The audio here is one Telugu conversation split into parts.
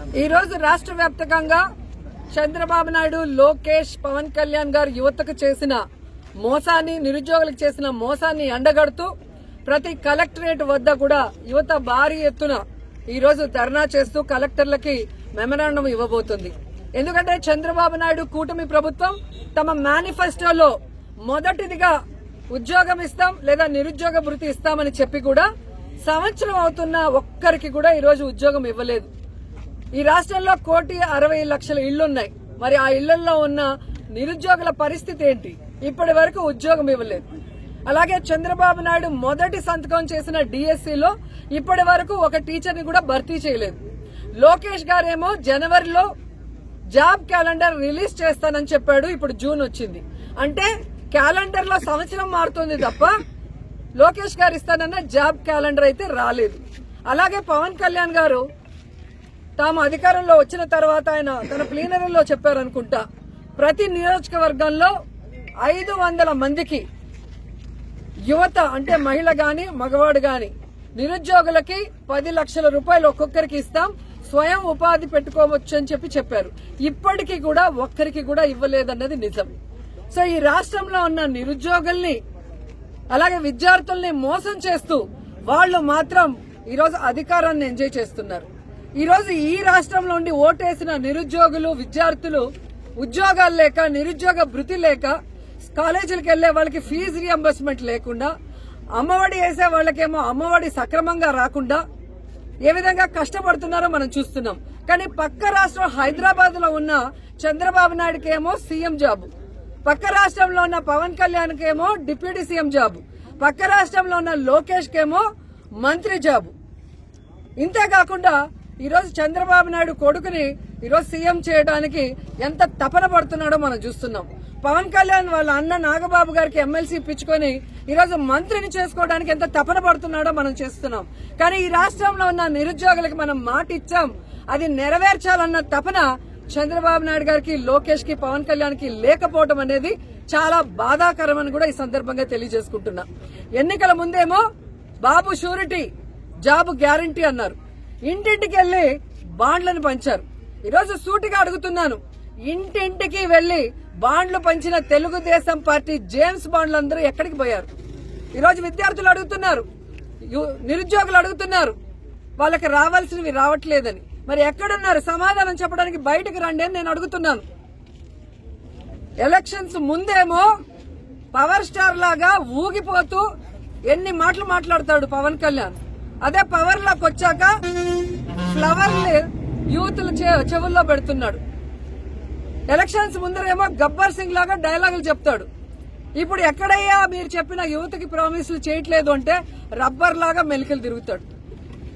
ఈ రోజు రాష్ట్ర వ్యాప్తంగా చంద్రబాబు నాయుడు, లోకేష్, పవన్ కళ్యాణ్ గారు యువతకు చేసిన మోసాన్ని, నిరుద్యోగులకు చేసిన మోసాన్ని ఎండగడుతూ ప్రతి కలెక్టరేట్ వద్ద కూడా యువత భారీ ఎత్తున ఈ రోజు ధర్నా చేస్తూ కలెక్టర్లకి మెమరాండం ఇవ్వబోతుంది. ఎందుకంటే చంద్రబాబు నాయుడు కూటమి ప్రభుత్వం తమ మేనిఫెస్టోలో మొదటిదిగా ఉద్యోగం ఇస్తాం లేదా నిరుద్యోగ భృతి ఇస్తామని చెప్పి కూడా సంవత్సరం అవుతున్న ఒక్కరికి కూడా ఈ రోజు ఉద్యోగం ఇవ్వలేదు. ఈ రాష్ట్రంలో 1,60,00,000 ఇళ్లున్నాయి. మరి ఆ ఇళ్లలో ఉన్న నిరుద్యోగుల పరిస్థితి ఏంటి? ఇప్పటి వరకు ఉద్యోగం ఇవ్వలేదు. అలాగే చంద్రబాబు నాయుడు మొదటి సంతకం చేసిన డిఎస్సీలో ఇప్పటి వరకు ఒక టీచర్ని కూడా భర్తీ చేయలేదు. లోకేష్ గారేమో జనవరిలో జాబ్ క్యాలెండర్ రిలీజ్ చేస్తానని చెప్పాడు. ఇప్పుడు జూన్ వచ్చింది. అంటే క్యాలెండర్ లో సంవత్సరం మారుతుంది తప్ప లోకేష్ గారు ఇస్తానన్న జాబ్ క్యాలెండర్ అయితే రాలేదు. అలాగే పవన్ కళ్యాణ్ గారు తాము అధికారంలో వచ్చిన తర్వాత ఆయన తన ప్లీనరీలో చెప్పారనుకుంటా, ప్రతి నియోజకవర్గంలో 500 మందికి యువత అంటే మహిళ గాని మగవాడు గాని నిరుద్యోగులకి 10 లక్షల రూపాయలు ఒక్కొక్కరికి ఇస్తాం, స్వయం ఉపాధి పెట్టుకోవచ్చు అని చెప్పారు. ఇప్పటికీ కూడా ఒక్కరికి కూడా ఇవ్వలేదన్నది నిజం. సో ఈ రాష్ట్రంలో ఉన్న నిరుద్యోగుల్ని అలాగే విద్యార్థుల్ని మోసం చేస్తూ వాళ్లు మాత్రం ఈరోజు అధికారాన్ని ఎంజాయ్ చేస్తున్నారు. ఈరోజు ఈ రాష్ట్రంలో ఉండి ఓటేసిన నిరుద్యోగులు, విద్యార్థులు ఉద్యోగాలు లేక, నిరుద్యోగ భృతి లేక, కాలేజీలకు వెళ్లే వాళ్ళకి ఫీజు రియంబర్స్మెంట్ లేకుండా, అమ్మఒడి వేసే వాళ్ళకేమో అమ్మఒడి సక్రమంగా రాకుండా ఏ విధంగా కష్టపడుతున్నారో మనం చూస్తున్నాం. కానీ పక్క రాష్ట్రం హైదరాబాద్ లో ఉన్న చంద్రబాబు నాయుడుకేమో సీఎం జాబు, పక్క రాష్ట్రంలో ఉన్న పవన్ కళ్యాణ్ కేమో డిప్యూటీ సీఎం జాబు, పక్క రాష్ట్రంలో ఉన్న లోకేష్ కేమో మంత్రి జాబు. ఇంతేకాకుండా ఈరోజు చంద్రబాబు నాయుడు కొడుకుని ఈరోజు సీఎం చేయడానికి ఎంత తపన పడుతున్నాడో మనం చూస్తున్నాం. పవన్ కళ్యాణ్ వాళ్ళ అన్న నాగబాబు గారికి ఎమ్మెల్సీ ఇప్పించుకొని ఈరోజు మంత్రిని చేసుకోవడానికి ఎంత తపన పడుతున్నాడో మనం చేస్తున్నాం. కానీ ఈ రాష్ట్రంలో ఉన్న నిరుద్యోగులకు మనం మాట ఇచ్చాం, అది నెరవేర్చాలన్న తపన చంద్రబాబు నాయుడు గారికి, లోకేష్ కి, పవన్ కళ్యాణ్ కి లేకపోవడం అనేది చాలా బాధాకరమని కూడా ఈ సందర్భంగా తెలియజేసుకుంటున్నా. ఎన్నికల ముందేమో బాబు షూరిటీ, జాబ్ గ్యారంటీ అన్నారు. ఇంటింటికి వెళ్లి బాండ్లను పంచారు. ఈరోజు సూటిగా అడుగుతున్నాను, ఇంటింటికి వెళ్లి బాండ్లు పంచిన తెలుగుదేశం పార్టీ జేమ్స్ బాండ్లందరూ ఎక్కడికి పోయారు? ఈరోజు విద్యార్థులు అడుగుతున్నారు, నిరుద్యోగులు అడుగుతున్నారు, వాళ్ళకి రావాల్సినవి రావట్లేదని. మరి ఎక్కడున్నారు? సమాధానం చెప్పడానికి బయటకు రండి అని నేను అడుగుతున్నాను. ఎలక్షన్స్ ముందేమో పవర్ స్టార్ లాగా ఊగిపోతూ ఎన్ని మాటలు మాట్లాడతాడు పవన్ కళ్యాణ్. అదే పవర్ లోకి వచ్చాక ఫ్లవర్లు యూత్ల చెవుల్లో పెడుతున్నాడు. ఎలక్షన్స్ ముందరేమో గబ్బర్ సింగ్ లాగా డైలాగులు చెప్తాడు. ఇప్పుడు ఎక్కడయ్యా మీరు చెప్పిన యువతకి ప్రామిసులు చేయట్లేదు అంటే రబ్బర్ లాగా మెలికలు తిరుగుతాడు.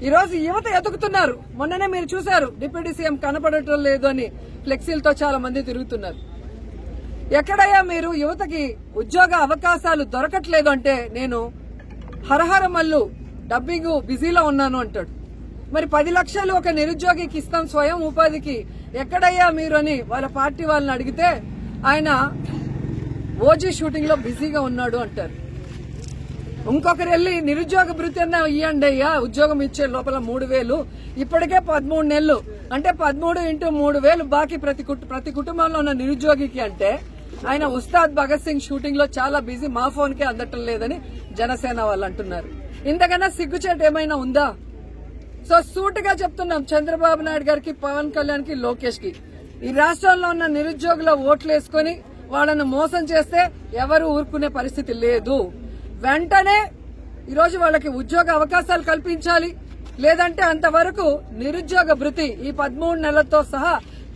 ఈ రోజు యువత ఎదుగుతున్నారు. మొన్ననే మీరు చూశారు, డిప్యూటీ సీఎం కనపడటం లేదు అని ఫ్లెక్సీలతో చాలా మంది తిరుగుతున్నారు. ఎక్కడయ్యా మీరు యువతకి ఉద్యోగ అవకాశాలు దొరకట్లేదు అంటే నేను హరహరమల్లు డబ్బింగ్ బిజీలో ఉన్నాను అంటాడు. మరి 10 లక్షలు ఒక నిరుద్యోగికి ఇస్తాం స్వయం ఉపాధికి, ఎక్కడయ్యా మీరు అని వాళ్ళ పార్టీ వాళ్ళని అడిగితే ఆయన ఓజీ షూటింగ్ లో బిజీగా ఉన్నాడు అంటారు. ఇంకొకరు వెళ్లి నిరుద్యోగ భృతి అన్న ఇవ్వండి అయ్యా, ఉద్యోగం ఇచ్చే లోపల 3,000, ఇప్పటికే 13 నెలలు అంటే 13 × 3,000 బాకీ ప్రతి కుటుంబంలో ఉన్న నిరుద్యోగికి అంటే ఆయన ఉస్తాద్ భగత్ సింగ్ షూటింగ్ లో చాలా బిజీ, మా ఫోన్ కే అందటం లేదని జనసేన వాళ్ళు అంటున్నారు. ఇంతకన్నా సిగ్గుచేటు ఏమైనా ఉందా? సో సూటిగా చెప్తున్నాం చంద్రబాబు నాయుడు గారికి, పవన్ కళ్యాణ్ కి, లోకేష్ కి, ఈ రాష్ట్రంలో ఉన్న నిరుద్యోగుల ఓట్లు వేసుకుని వాళ్ళను మోసం చేస్తే ఎవరు ఊరుకునే పరిస్థితి లేదు. వెంటనే ఈరోజు వాళ్ళకి ఉద్యోగ అవకాశాలు కల్పించాలి. లేదంటే అంతవరకు నిరుద్యోగ భృతి ఈ 13 నెలలతో సహా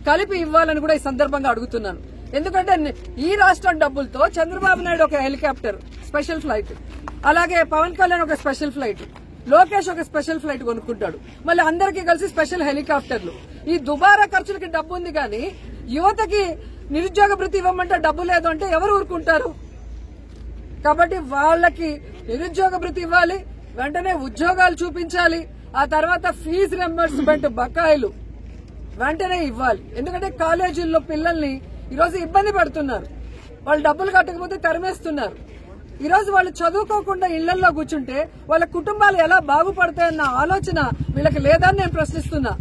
కలిపి ఇవ్వాలని కూడా ఈ సందర్భంగా అడుగుతున్నాను. ఎందుకంటే ఈ రాష్ట్రం డబ్బులతో చంద్రబాబు నాయుడు ఒక హెలికాప్టర్ స్పెషల్ ఫ్లైట్, అలాగే పవన్ కళ్యాణ్ ఒక స్పెషల్ ఫ్లైట్, లోకేష్ ఒక స్పెషల్ ఫ్లైట్ కొనుక్కుంటాడు. మళ్ళీ అందరికీ కలిసి స్పెషల్ హెలికాప్టర్లు. ఈ దుబారా ఖర్చులకి డబ్బు ఉంది కానీ యువతకి నిరుద్యోగ భృతి ఇవ్వమంటే డబ్బు లేదు అంటే ఎవరు ఊరుకుంటారు? కాబట్టి వాళ్ళకి నిరుద్యోగ భృతి ఇవ్వాలి, వెంటనే ఉద్యోగాలు చూపించాలి, ఆ తర్వాత ఫీజు రియంబర్స్మెంట్ బకాయిలు వెంటనే ఇవ్వాలి. ఎందుకంటే కాలేజీల్లో పిల్లల్ని ఈరోజు ఇబ్బంది పెడుతున్నారు, వాళ్ళు డబ్బులు కట్టకపోతే తరిమేస్తున్నారు. ఈరోజు వాళ్ళు చదువుకోకుండా ఇళ్లలో కూర్చుంటే వాళ్ళ కుటుంబాలు ఎలా బాగుపడతాయన్న ఆలోచన వీళ్ళకి లేదని నేను ప్రశ్నిస్తున్నా.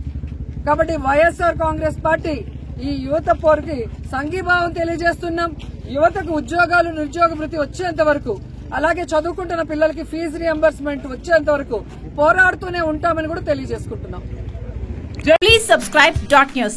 కాబట్టి వైఎస్ఆర్ కాంగ్రెస్ పార్టీ ఈ యువత పోరుకి సంఘీభావం తెలియజేస్తున్నాం. యువతకు ఉద్యోగాలు, నిరుద్యోగ వృత్తి వచ్చేంత వరకు, అలాగే చదువుకుంటున్న పిల్లలకి ఫీజు రియంబర్స్మెంట్ వచ్చేంత వరకు పోరాడుతూనే ఉంటామని కూడా తెలియజేసుకుంటున్నాం. Please subscribe .news.